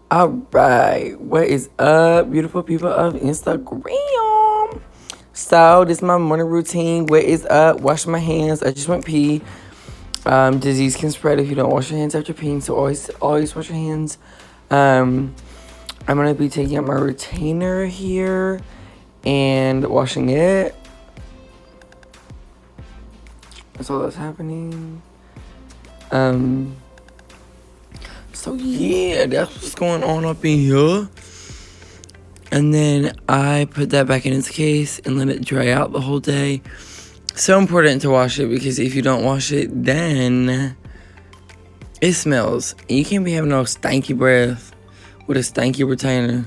All right, what is up, beautiful people of Instagram? So this is my morning routine. What is up? Wash my hands. I just went pee. Disease can spread if you don't wash your hands after peeing, so always wash your hands. I'm gonna be taking out my retainer here and washing it. That's all that's happening. So yeah, that's what's going on up in here. And then I put that back in its case and let it dry out the whole day. So important to wash it because if you don't wash it, then it smells. You can't be having no stanky breath with a stanky retainer.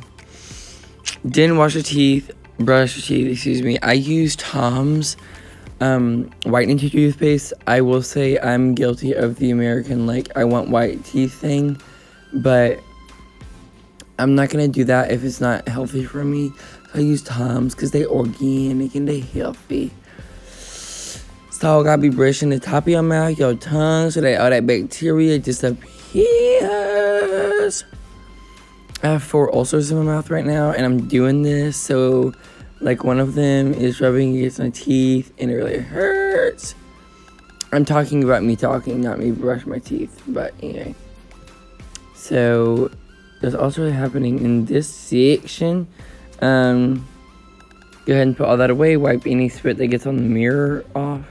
Didn't wash your teeth, brush your teeth, excuse me. I use Tom's whitening toothpaste. I will say I'm guilty of the American, I want white teeth thing, but I'm not gonna do that if it's not healthy for me. So I use Tom's because they organic and they healthy. So I gotta be brushing the top of your mouth, your tongue, so that all that bacteria disappears. I have 4 ulcers in my mouth right now, and I'm doing this so, one of them is rubbing against my teeth, and it really hurts. I'm talking about me talking, not me brushing my teeth, but anyway. So that's also happening in this section. Go ahead and put all that away. Wipe any spit that gets on the mirror off.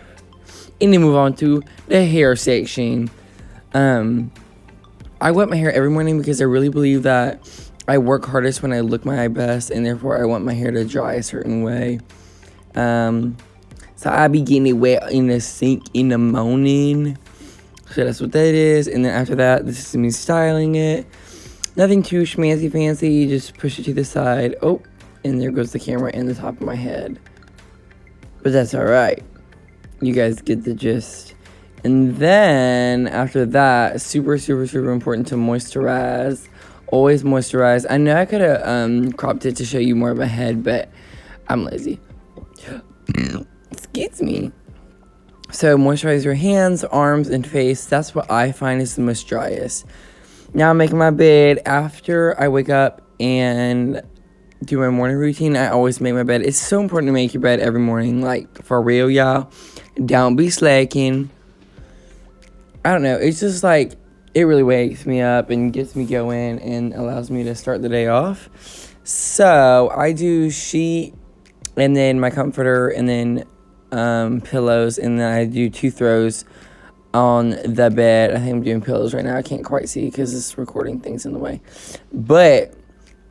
And then move on to the hair section. I wet my hair every morning because I really believe that I work hardest when I look my best, and therefore I want my hair to dry a certain way. So I be getting it wet in the sink in the morning. So that's what that is. And then after that, this is me styling it. Nothing too schmancy fancy, just push it to the side. Oh, and there goes the camera in the top of my head. But that's alright. You guys get the gist. And then, after that, super important to moisturize. Always moisturize. I know I could have cropped it to show you more of my head, but I'm lazy. Excuse me. So, moisturize your hands, arms, and face. That's what I find is the most driest. Now I'm making my bed. After I wake up and do my morning routine, I always make my bed. It's so important to make your bed every morning. For real, y'all. Don't be slacking. I don't know. It's just it really wakes me up and gets me going and allows me to start the day off. So I do sheet and then my comforter and then pillows, and then I do 2 throws on the bed. I think I'm doing pillows right now. I can't quite see because this recording thing's in the way. But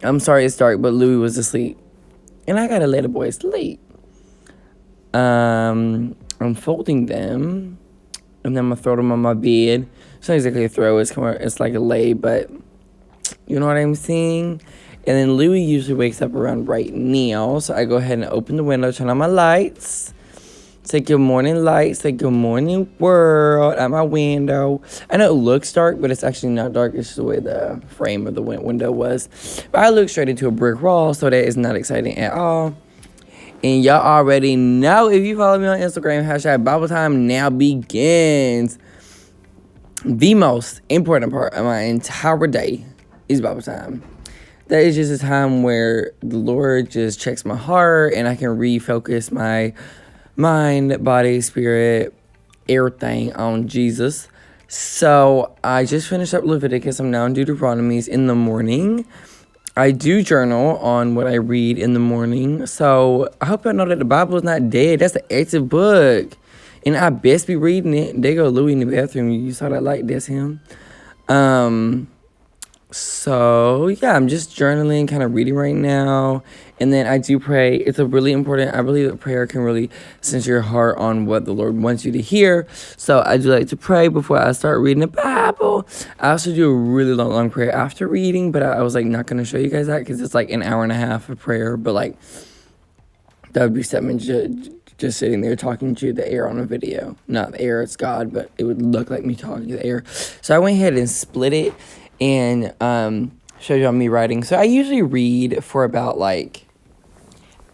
I'm sorry it's dark, but Louis was asleep. And I gotta let a boy sleep. I'm folding them. And then I'm gonna throw them on my bed. It's not exactly a throw, it's like a lay, but you know what I'm saying? And then Louis usually wakes up around right now. So I go ahead and open the window, turn on my lights. Say good morning, lights. Say good morning, world, at my window. I know it looks dark, but it's actually not dark. It's just the way the frame of the window was. But I look straight into a brick wall, so that is not exciting at all. And y'all already know, if you follow me on Instagram, hashtag Bible Time now begins. The most important part of my entire day is Bible time. That is just a time where the Lord just checks my heart and I can refocus my mind, body, spirit, everything on Jesus. So I just finished up Leviticus. I'm now in Deuteronomies in the morning. I do journal on what I read in the morning. So I hope y'all know that the Bible is not dead. That's an active book. And I best be reading it. There go Louis in the bathroom. You saw that light? That's him. So yeah, I'm just journaling, kind of reading right now. And then I do pray. It's a really important, I believe that prayer can really center your heart on what the Lord wants you to hear. So I do like to pray before I start reading the Bible. I also do a really long prayer after reading, but I was not going to show you guys that because it's an hour and a half of prayer. But that would be something just sitting there talking to the air on a video. Not the air, it's God, but it would look like me talking to the air. So I went ahead and split it and showed y'all me writing. So I usually read for about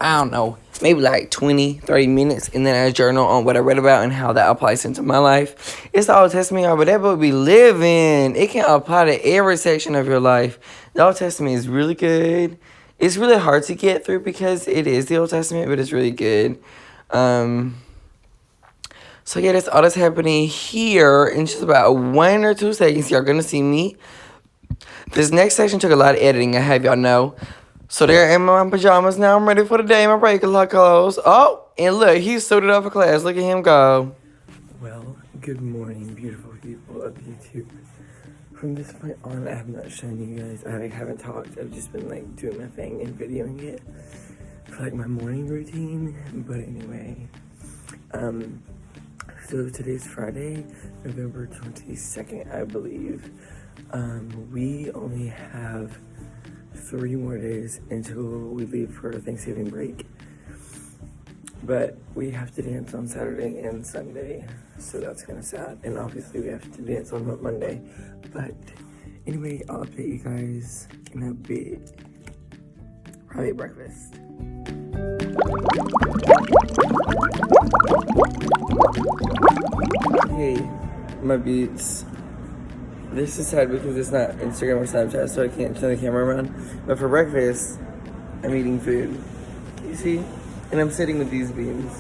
I don't know, maybe like 20, 30 minutes, and then I journal on what I read about and how that applies into my life. It's the Old Testament, y'all, but that book be living. It can apply to every section of your life. The Old Testament is really good. It's really hard to get through because it is the Old Testament, but it's really good. So yeah, that's all that's happening here in just about 1 or 2 seconds. Y'all gonna see me. This next section took a lot of editing, I have y'all know. So there in my pajamas now. I'm ready for the day. My regular clothes. Oh, and look, he's suited up for class. Look at him go. Well, good morning, beautiful people of YouTube. From this point on, I have not shown you guys. I haven't talked. I've just been like doing my thing and videoing it for like my morning routine. But anyway, so today's Friday, November 22nd, I believe. We only have 3 more days until we leave for Thanksgiving break. But we have to dance on Saturday and Sunday, so that's kind of sad. And obviously we have to dance on Monday. But anyway, I'll update you guys in a bit. Probably breakfast. Hey, my beats. This is sad because it's not Instagram or Snapchat, so I can't turn the camera around. But for breakfast, I'm eating food. You see? And I'm sitting with these beans.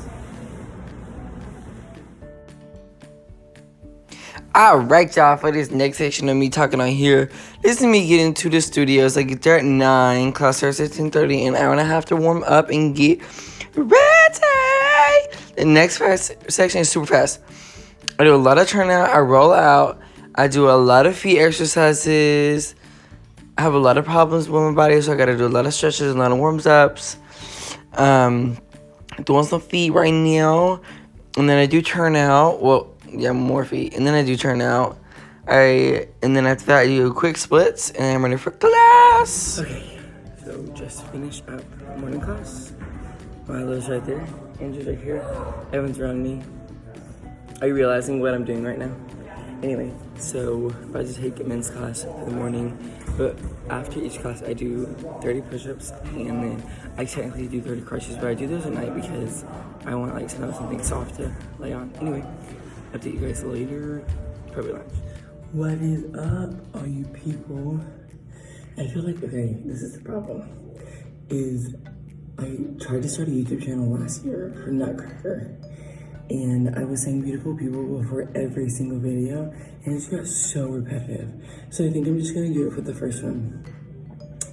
Alright, y'all, for this next section of me talking on here, this is me getting to the studios. I get there at 9, class starts at 10:30, and an hour and a half to warm up and get ready. The next section is super fast. I do a lot of turnout, I roll out, I do a lot of feet exercises. I have a lot of problems with my body, so I gotta do a lot of stretches, a lot of warms-ups. Doing some feet right now, and then I do turnout. Well, yeah, more feet, and then I do turnout. And then after that, I do quick splits, and I'm ready for class. Okay, so just finished up morning class. Milo's right there, Andrew's right here, Evan's around me. Are you realizing what I'm doing right now? Anyway, so I'm about to take men's class for the morning, but after each class I do 30 push-ups, and then I technically do 30 crunches, but I do those at night because I want like to know something soft to lay on. Anyway, update you guys later, probably lunch. What is up, all you people? I feel like, okay, this is the problem, is I tried to start a YouTube channel last year for Nutcracker. And I was saying beautiful people before every single video, and it just got so repetitive. So I think I'm just gonna do it for the first one.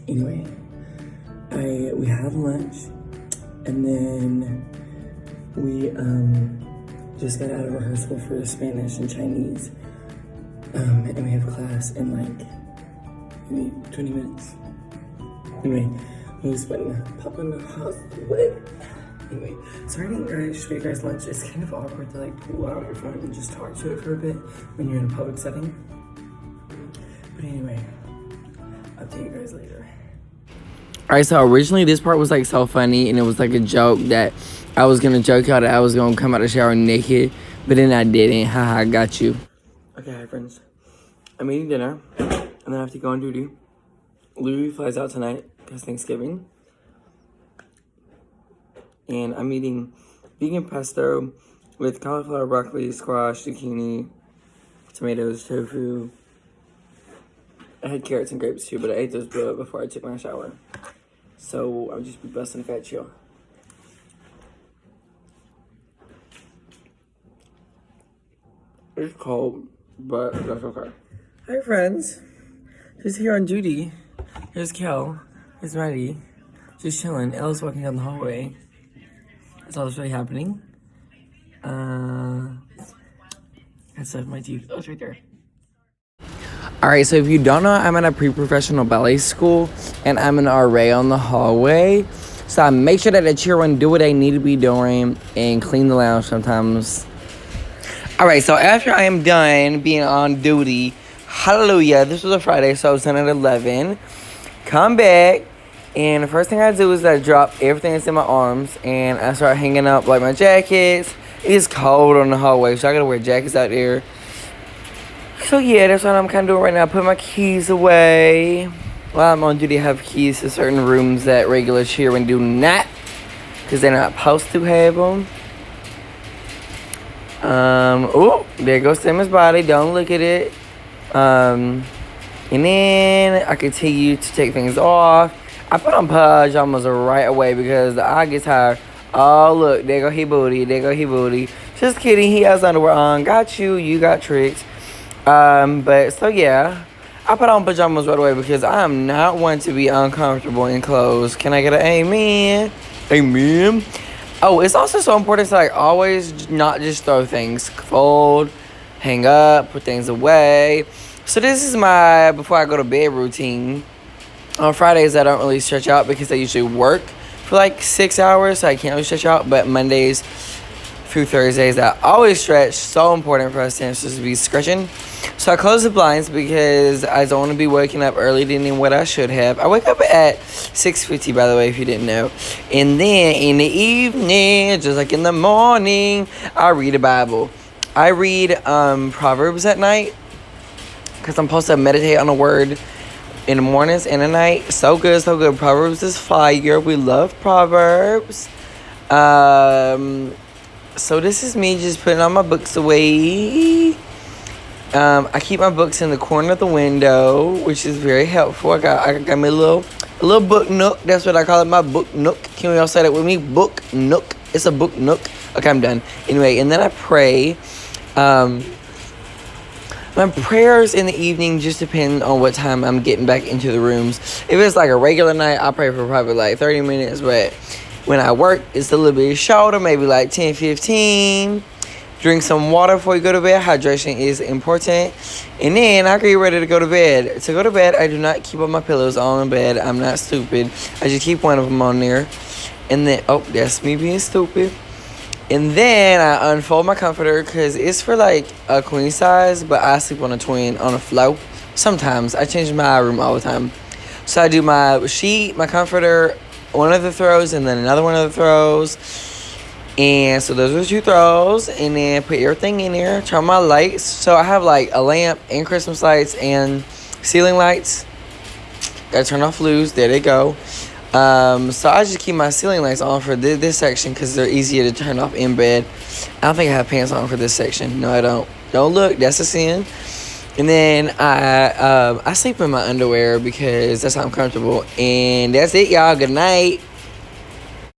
Anyway, we had lunch, and then we just got out of rehearsal for Spanish and Chinese, and we have class in like maybe 20 minutes. Anyway, I was putting a pop in the hospital. Anyway, so I didn't show you guys lunch. It's kind of awkward to like pull out your phone and just talk to it for a bit when you're in a public setting. But anyway, I'll tell you guys later. Alright, so originally this part was like so funny, and it was like a joke that I was gonna joke out that I was gonna come out of the shower naked, but then I didn't. Haha, I got you. Okay, hi friends. I'm eating dinner, and then I have to go on duty. Louis flies out tonight because Thanksgiving. And I'm eating vegan pesto with cauliflower, broccoli, squash, zucchini, tomatoes, tofu. I had carrots and grapes too, but I ate those before I took my shower. So I'll just be busting a fat chill. It's cold, but that's okay. Hi friends. Just here on duty. Here's Kel. Here's Maddie. Just chilling. Ella's walking down the hallway. That's all that's really happening. That's my teeth. Oh, it's right there. Alright, so if you don't know, I'm at a pre-professional ballet school, and I'm an RA on the hallway. So I make sure that the children do what they need to be doing and clean the lounge sometimes. Alright, so after I am done being on duty, hallelujah, this was a Friday, so I was done at 11. Come back. And the first thing I do is I drop everything that's in my arms, and I start hanging up like my jackets. It's cold on the hallway, so I gotta wear jackets out there. So yeah, that's what I'm kind of doing right now. Put my keys away. While I'm on duty, I have keys to certain rooms that regular cheerleading do not. because they're not supposed to have them. Oh, there goes Sam's body. Don't look at it. And then I continue to take things off. I put on pajamas right away because I get tired. Oh, look, there go he booty. There go he booty. Just kidding. He has underwear on. Got you. You got tricked. But so yeah, I put on pajamas right away because I am not one to be uncomfortable in clothes. Can I get an amen? Amen. Oh, it's also so important to like always not just throw things. Fold, hang up, put things away. So this is my before I go to bed routine. On Fridays, I don't really stretch out because I usually work for like 6 hours, so I can't really stretch out. But Mondays through Thursdays, I always stretch. So important for us dancers to be stretching. So I close the blinds because I don't want to be waking up earlier than what I should have. I wake up at 6:50, by the way, if you didn't know. And then in the evening, just like in the morning, I read a Bible. I read Proverbs at night because I'm supposed to meditate on a word in the mornings and at night. So good, so good. Proverbs is fire. We love Proverbs. So this is me just putting all my books away. I keep my books in the corner of the window, which is very helpful. I got me a little book nook. That's what I call it, my book nook. Can we all say that with me? Book nook. It's a book nook. Okay, I'm done. Anyway, and then I pray. My prayers in the evening just depend on what time I'm getting back into the rooms. If it's like a regular night, I'll pray for probably like 30 minutes. But when I work, it's a little bit shorter, maybe like 10, 15. Drink some water before you go to bed. Hydration is important. And then I get ready to go to bed. To go to bed, I do not keep all my pillows on bed. I'm not stupid. I just keep one of them on there. And then, oh, that's me being stupid. And then I unfold my comforter because it's for like a queen size, but I sleep on a twin on a float. Sometimes. I change my room all the time. So I do my sheet, my comforter, one of the throws, and then another one of the throws. And so those are 2 throws. And then put everything in there. Turn my lights. So I have like a lamp and Christmas lights and ceiling lights. Gotta turn off loose. There they go. So I just keep my ceiling lights on for this section because they're easier to turn off in bed. I don't think I have pants on for this section. No, I don't. Don't look. That's a sin. And then I sleep in my underwear because that's how I'm comfortable. And that's it, y'all. Good night.